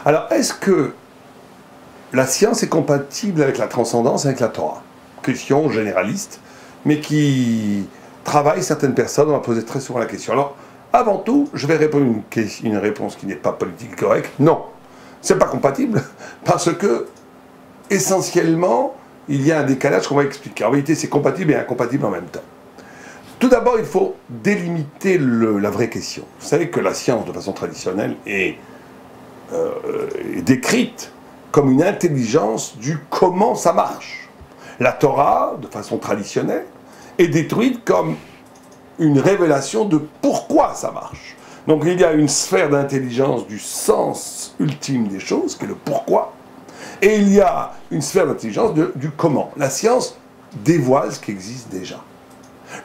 Alors, est-ce que la science est compatible avec la transcendance, avec la Torah? Question généraliste, mais qui travaille certaines personnes. On va poser très souvent la question. Alors, avant tout, je vais répondre une réponse qui n'est pas politique correcte. Non, c'est pas compatible, parce que, essentiellement, il y a un décalage qu'on va expliquer. En réalité, c'est compatible et incompatible en même temps. Tout d'abord, il faut délimiter la vraie question. Vous savez que la science, de façon traditionnelle, est décrite comme une intelligence du comment ça marche. La Torah, de façon traditionnelle, est détruite comme une révélation de pourquoi ça marche. Donc il y a une sphère d'intelligence du sens ultime des choses, qui est le pourquoi, et il y a une sphère d'intelligence du comment. La science dévoile ce qui existe déjà.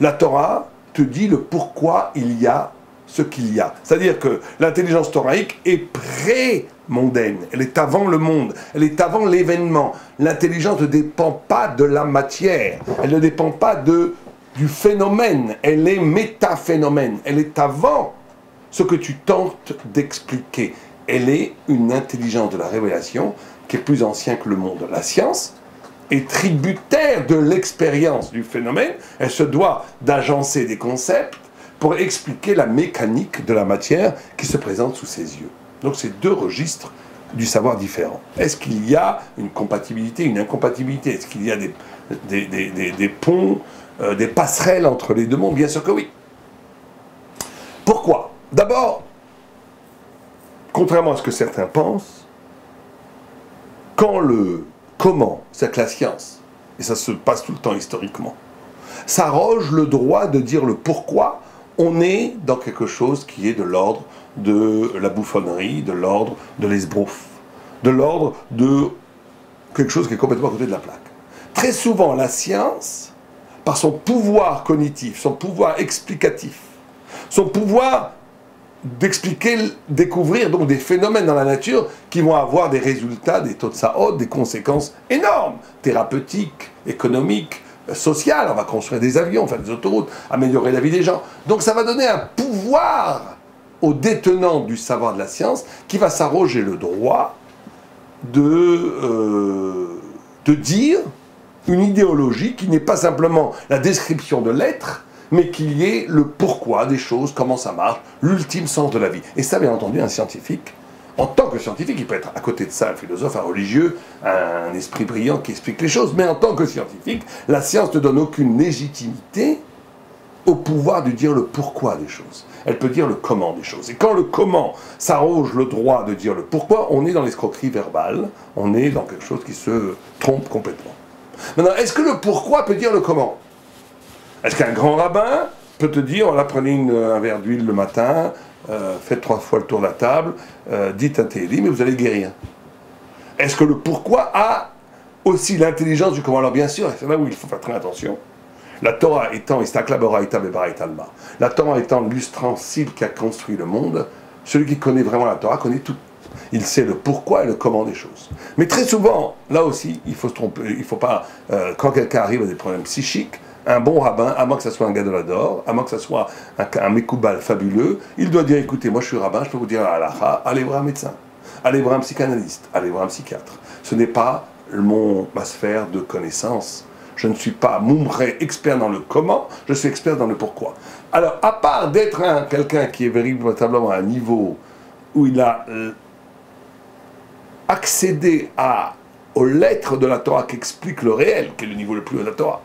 La Torah te dit le pourquoi il y a ce qu'il y a. C'est-à-dire que l'intelligence thoraïque est pré-mondaine, elle est avant le monde, elle est avant l'événement. L'intelligence ne dépend pas de la matière, elle ne dépend pas du phénomène, elle est métaphénomène, elle est avant ce que tu tentes d'expliquer. Elle est une intelligence de la révélation qui est plus ancienne que le monde. La science est tributaire de l'expérience du phénomène, elle se doit d'agencer des concepts pour expliquer la mécanique de la matière qui se présente sous ses yeux. Donc c'est deux registres du savoir différents. Est-ce qu'il y a une compatibilité, une incompatibilité? Est-ce qu'il y a des ponts, des passerelles entre les deux mondes? Bien sûr que oui. Pourquoi? D'abord, contrairement à ce que certains pensent, quand le comment, c'est que la science, et ça se passe tout le temps historiquement, s'arroge le droit de dire le pourquoi, on est dans quelque chose qui est de l'ordre de la bouffonnerie, de l'ordre de l'esbrouf, de l'ordre de quelque chose qui est complètement à côté de la plaque. Très souvent, la science, par son pouvoir cognitif, son pouvoir explicatif, son pouvoir d'expliquer, découvrir donc des phénomènes dans la nature qui vont avoir des résultats, des taux de saot, des conséquences énormes, thérapeutiques, économiques, sociales. On va construire des avions, faire des autoroutes, améliorer la vie des gens. Donc ça va donner un pouvoir aux détenants du savoir de la science qui va s'arroger le droit de dire une idéologie qui n'est pas simplement la description de l'être, mais qu'il y ait le pourquoi des choses, comment ça marche, l'ultime sens de la vie. Et ça, bien entendu, un scientifique, en tant que scientifique, il peut être à côté de ça un philosophe, un religieux, un esprit brillant qui explique les choses, mais en tant que scientifique, la science ne donne aucune légitimité au pouvoir de dire le pourquoi des choses. Elle peut dire le comment des choses. Et quand le comment s'arroge le droit de dire le pourquoi, on est dans l'escroquerie verbale, on est dans quelque chose qui se trompe complètement. Maintenant, est-ce que le pourquoi peut dire le comment? Est-ce qu'un grand rabbin peut te dire, voilà, prenez un verre d'huile le matin, faites 3 fois le tour de la table, dites un télim et vous allez guérir? Est-ce que le pourquoi a aussi l'intelligence du comment? Alors bien sûr, c'est là où il faut faire très attention. La Torah étant, la Torah étant l'ustensile qui a construit le monde, celui qui connaît vraiment la Torah connaît tout. Il sait le pourquoi et le comment des choses. Mais très souvent, là aussi, il faut se tromper, il ne faut pas, quand quelqu'un arrive à des problèmes psychiques, un bon rabbin, à moins que ce soit un Gadolador, à moins que ce soit un Mekoubal fabuleux, il doit dire, écoutez, moi je suis rabbin, je peux vous dire la halakha, allez voir un médecin, allez voir un psychanalyste, allez voir un psychiatre. Ce n'est pas ma sphère de connaissance. Je ne suis pas moumré expert dans le comment, je suis expert dans le pourquoi. Alors, à part d'être quelqu'un qui est véritablement à un niveau où il a accédé aux lettres de la Torah qui expliquent le réel, qui est le niveau le plus haut de la Torah.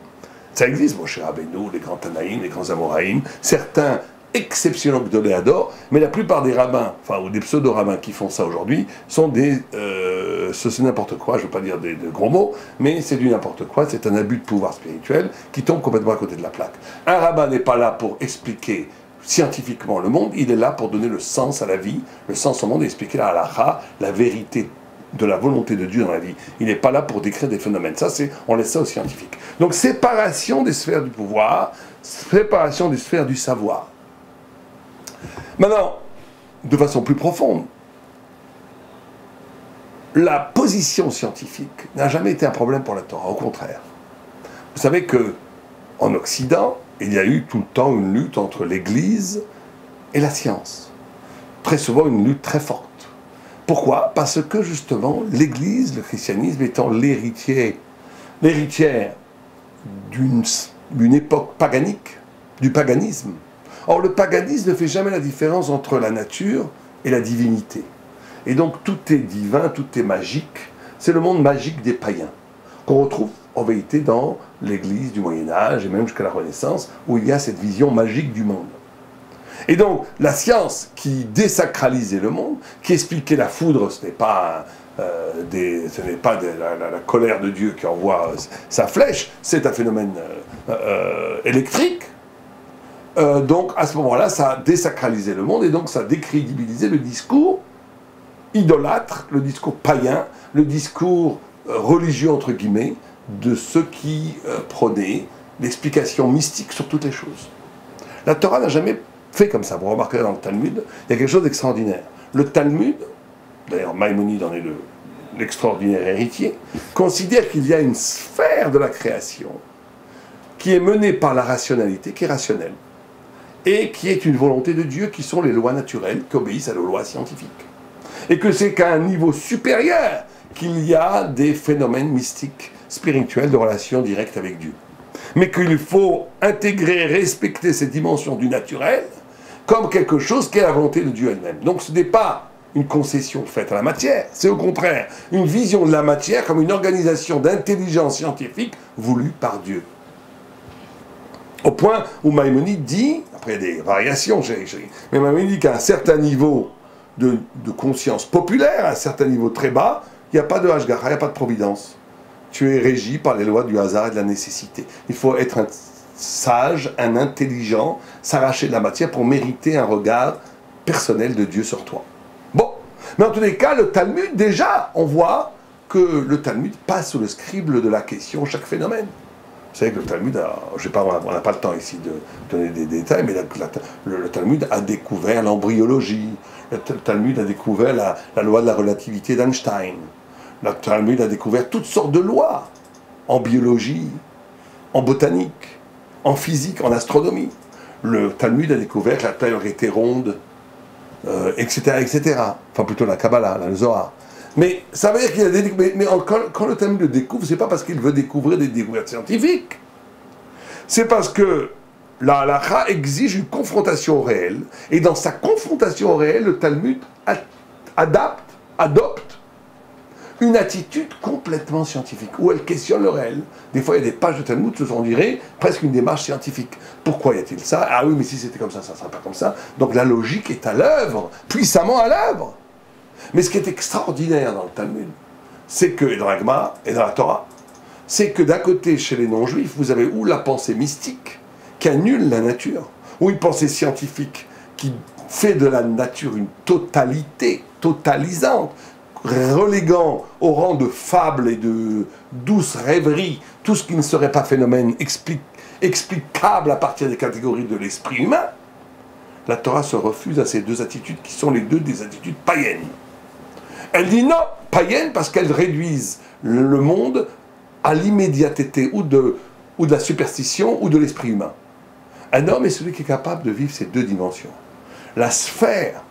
Ça existe, Moshe Rabbeinu, les grands Tanaïm, les grands Amoraïm, certains exceptionnels de l'Éador, mais la plupart des rabbins, enfin, ou des pseudo-rabbins qui font ça aujourd'hui, sont c'est n'importe quoi, je ne veux pas dire de gros mots, mais c'est du n'importe quoi, c'est un abus de pouvoir spirituel qui tombe complètement à côté de la plaque. Un rabbin n'est pas là pour expliquer scientifiquement le monde, il est là pour donner le sens à la vie, le sens au monde, et expliquer la halakha, la vérité de la volonté de Dieu dans la vie. Il n'est pas là pour décrire des phénomènes. Ça, on laisse ça aux scientifiques. Donc, séparation des sphères du pouvoir, séparation des sphères du savoir. Maintenant, de façon plus profonde, la position scientifique n'a jamais été un problème pour la Torah, au contraire. Vous savez que en Occident, il y a eu tout le temps une lutte entre l'Église et la science. Très souvent, une lutte très forte. Pourquoi? Parce que justement, l'Église, le christianisme étant l'héritière d'une époque paganique, du paganisme. Or, le paganisme ne fait jamais la différence entre la nature et la divinité. Et donc, tout est divin, tout est magique. C'est le monde magique des païens, qu'on retrouve en vérité dans l'Église du Moyen-Âge et même jusqu'à la Renaissance, où il y a cette vision magique du monde. Et donc, la science qui désacralisait le monde, qui expliquait la foudre, ce n'est pas la colère de Dieu qui envoie sa flèche, c'est un phénomène électrique. Donc, à ce moment-là, ça a désacralisé le monde et donc ça a décrédibilisé le discours idolâtre, le discours païen, le discours religieux, entre guillemets, de ceux qui prônaient l'explication mystique sur toutes les choses. La Torah n'a jamais fait comme ça. Vous remarquerez dans le Talmud, il y a quelque chose d'extraordinaire. Le Talmud, d'ailleurs Maïmonide en est l'extraordinaire héritier, considère qu'il y a une sphère de la création qui est menée par la rationalité, qui est rationnelle, et qui est une volonté de Dieu, qui sont les lois naturelles, qui obéissent à la loi scientifique. Et que c'est qu'à un niveau supérieur qu'il y a des phénomènes mystiques, spirituels, de relation directe avec Dieu. Mais qu'il faut intégrer, respecter ces dimensions du naturel comme quelque chose qui est la volonté de Dieu elle-même. Donc ce n'est pas une concession faite à la matière, c'est au contraire une vision de la matière comme une organisation d'intelligence scientifique voulue par Dieu. Au point où Maïmonide dit, après des variations, mais Maïmonide dit qu'à un certain niveau de conscience populaire, à un certain niveau très bas, il n'y a pas de Hashgacha, il n'y a pas de providence. Tu es régi par les lois du hasard et de la nécessité. Il faut être un sage, un intelligent, s'arracher de la matière pour mériter un regard personnel de Dieu sur toi. Bon, mais en tous les cas, le Talmud, déjà, on voit que le Talmud passe sous le scribe de la question chaque phénomène. Vous savez que le Talmud, on n'a pas le temps ici de donner des détails, mais le Talmud a découvert l'embryologie, le Talmud a découvert la loi de la relativité d'Einstein, le Talmud a découvert toutes sortes de lois, en biologie, en botanique, en physique, en astronomie. Le Talmud a découvert que la Terre était ronde, etc., etc. Enfin plutôt la Kabbalah, le Zohar. Mais ça veut dire qu'il y a des... Mais quand le Talmud le découvre, c'est pas parce qu'il veut découvrir des découvertes scientifiques. C'est parce que la halakha exige une confrontation au réel. Et dans sa confrontation au réel, le Talmud adopte une attitude complètement scientifique, où elle questionne le réel. Des fois, il y a des pages de Talmud, on dirait presque une démarche scientifique. Pourquoi y a-t-il ça? Ah oui, mais si c'était comme ça ne sera pas comme ça. Donc la logique est à l'œuvre, puissamment à l'œuvre. Mais ce qui est extraordinaire dans le Talmud, c'est que, et dans la Gemara, et dans la Torah, c'est que d'un côté, chez les non-juifs, vous avez ou la pensée mystique, qui annule la nature, ou une pensée scientifique, qui fait de la nature une totalité, totalisante, reléguant au rang de fable et de douce rêverie tout ce qui ne serait pas phénomène explicable à partir des catégories de l'esprit humain. La Torah se refuse à ces deux attitudes qui sont les deux des attitudes païennes. Elle dit non, païennes, parce qu'elles réduisent le monde à l'immédiateté ou de la superstition ou de l'esprit humain. Un homme est celui qui est capable de vivre ces deux dimensions. La sphère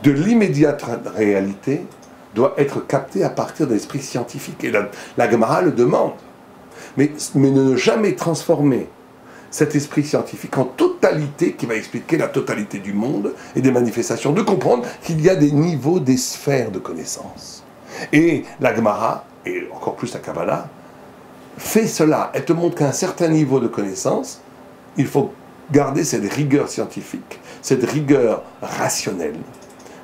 de l'immédiate réalité doit être captée à partir de l'esprit scientifique. Et la Gemara le demande. Mais ne jamais transformer cet esprit scientifique en totalité qui va expliquer la totalité du monde et des manifestations, de comprendre qu'il y a des niveaux, des sphères de connaissance. Et la Gemara, et encore plus la Kabbalah, fait cela. Elle te montre qu'à un certain niveau de connaissance, il faut garder cette rigueur scientifique, cette rigueur rationnelle,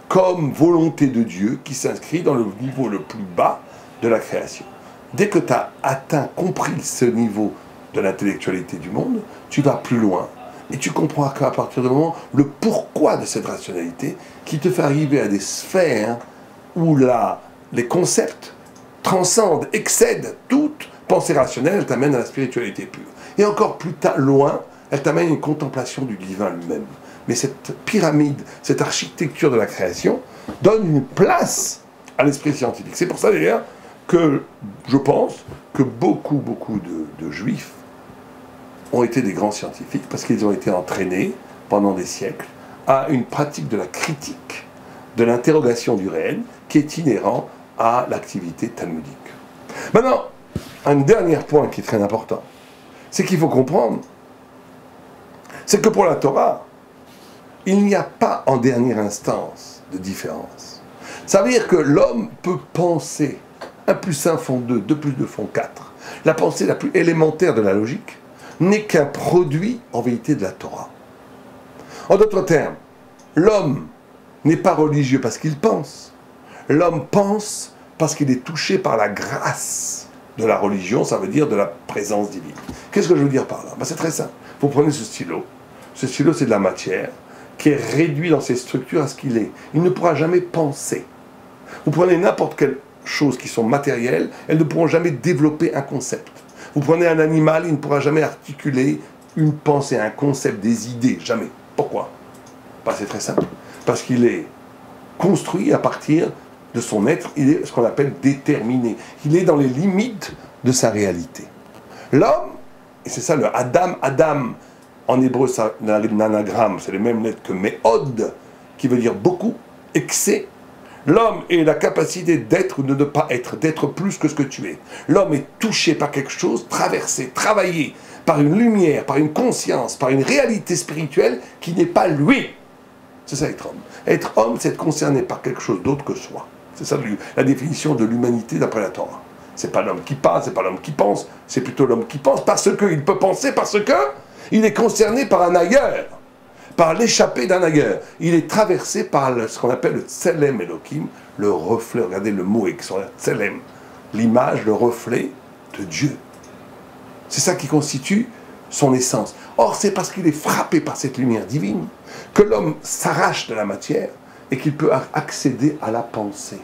comme volonté de Dieu qui s'inscrit dans le niveau le plus bas de la création. Dès que tu as atteint, compris ce niveau de l'intellectualité du monde, tu vas plus loin. Et tu comprends qu'à partir du moment, le pourquoi de cette rationalité qui te fait arriver à des sphères où les concepts transcendent, excèdent toute pensée rationnelle, elle t'amène à la spiritualité pure. Et encore plus loin, elle t'amène à une contemplation du divin lui-même. Mais cette pyramide, cette architecture de la création, donne une place à l'esprit scientifique. C'est pour ça d'ailleurs que je pense que beaucoup de juifs ont été des grands scientifiques, parce qu'ils ont été entraînés pendant des siècles à une pratique de la critique de l'interrogation du réel qui est inhérent à l'activité talmudique. Maintenant, un dernier point qui est très important, c'est qu'il faut comprendre, c'est que pour la Torah, il n'y a pas en dernière instance de différence. Ça veut dire que l'homme peut penser 1 plus 1 font 2, 2 plus 2 font 4. La pensée la plus élémentaire de la logique n'est qu'un produit en vérité de la Torah. En d'autres termes, l'homme n'est pas religieux parce qu'il pense. L'homme pense parce qu'il est touché par la grâce de la religion, ça veut dire de la présence divine. Qu'est-ce que je veux dire par là? C'est très simple. Vous prenez ce stylo. Ce stylo, c'est de la matière qui est réduite dans ses structures à ce qu'il est. Il ne pourra jamais penser. Vous prenez n'importe quelle chose qui sont matérielles, elles ne pourront jamais développer un concept. Vous prenez un animal, il ne pourra jamais articuler une pensée, un concept, des idées, jamais. Pourquoi? C'est très simple. Parce qu'il est construit à partir de son être, il est ce qu'on appelle déterminé. Il est dans les limites de sa réalité. L'homme, et c'est ça le Adam, Adam, en hébreu, c'est un anagramme, c'est les mêmes lettres que Méhod, qui veut dire beaucoup, excès. L'homme est la capacité d'être ou de ne pas être, d'être plus que ce que tu es. L'homme est touché par quelque chose, traversé, travaillé par une lumière, par une conscience, par une réalité spirituelle qui n'est pas lui. C'est ça être homme. Être homme, c'est être concerné par quelque chose d'autre que soi. C'est ça la définition de l'humanité d'après la Torah. C'est pas l'homme qui parle, c'est pas l'homme qui pense, c'est plutôt l'homme qui pense parce qu'il peut penser, parce que il est concerné par un ailleurs, par l'échappée d'un ailleurs. Il est traversé par ce qu'on appelle le Tselem Elohim, le reflet, regardez le mot avec son Tselem, l'image, le reflet de Dieu. C'est ça qui constitue son essence. Or, c'est parce qu'il est frappé par cette lumière divine que l'homme s'arrache de la matière et qu'il peut accéder à la pensée.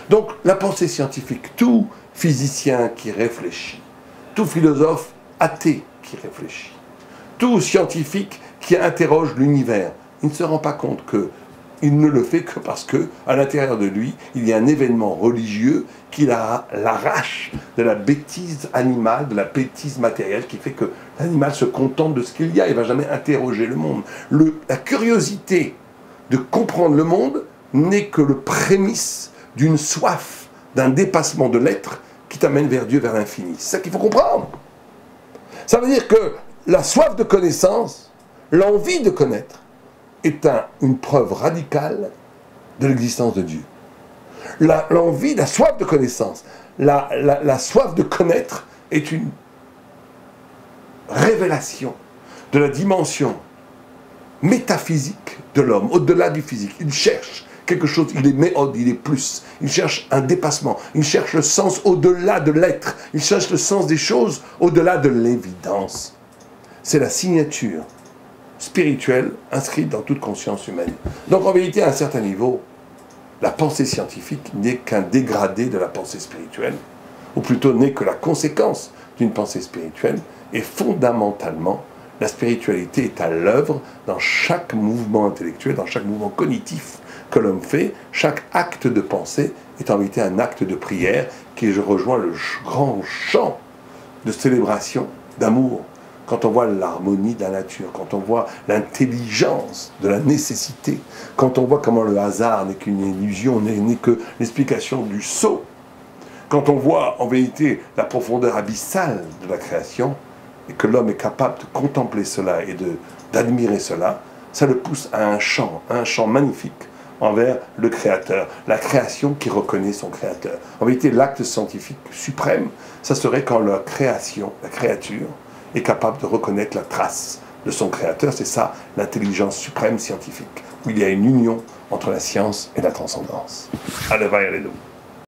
Donc, la pensée scientifique, tout physicien qui réfléchit, tout philosophe athée qui réfléchit, tout scientifique qui interroge l'univers, il ne se rend pas compte qu'il ne le fait que parce que, à l'intérieur de lui, il y a un événement religieux qui l'arrache de la bêtise animale, de la bêtise matérielle, qui fait que l'animal se contente de ce qu'il y a, il ne va jamais interroger le monde. La curiosité de comprendre le monde n'est que le prémisse d'une soif, d'un dépassement de l'être qui t'amène vers Dieu, vers l'infini. C'est ça qu'il faut comprendre. Ça veut dire que la soif de connaissance, l'envie de connaître, est une preuve radicale de l'existence de Dieu. L'envie, la soif de connaissance, la soif de connaître est une révélation de la dimension métaphysique de l'homme, au-delà du physique. Il cherche quelque chose, il est méhod, il est plus. Il cherche un dépassement, il cherche le sens au-delà de l'être, il cherche le sens des choses au-delà de l'évidence. C'est la signature spirituelle inscrite dans toute conscience humaine. Donc en vérité, à un certain niveau, la pensée scientifique n'est qu'un dégradé de la pensée spirituelle, ou plutôt n'est que la conséquence d'une pensée spirituelle, et fondamentalement, la spiritualité est à l'œuvre dans chaque mouvement intellectuel, dans chaque mouvement cognitif que l'homme fait. Chaque acte de pensée est en vérité un acte de prière qui rejoint le grand chant de célébration, d'amour. Quand on voit l'harmonie de la nature, quand on voit l'intelligence de la nécessité, quand on voit comment le hasard n'est qu'une illusion, n'est que l'explication du sceau, quand on voit en vérité la profondeur abyssale de la création, et que l'homme est capable de contempler cela et d'admirer cela, ça le pousse à un chant magnifique envers le Créateur, la création qui reconnaît son Créateur. En vérité, l'acte scientifique suprême, ça serait quand la créature, est capable de reconnaître la trace de son Créateur. C'est ça, l'intelligence suprême scientifique, où il y a une union entre la science et la transcendance. Allez, allez,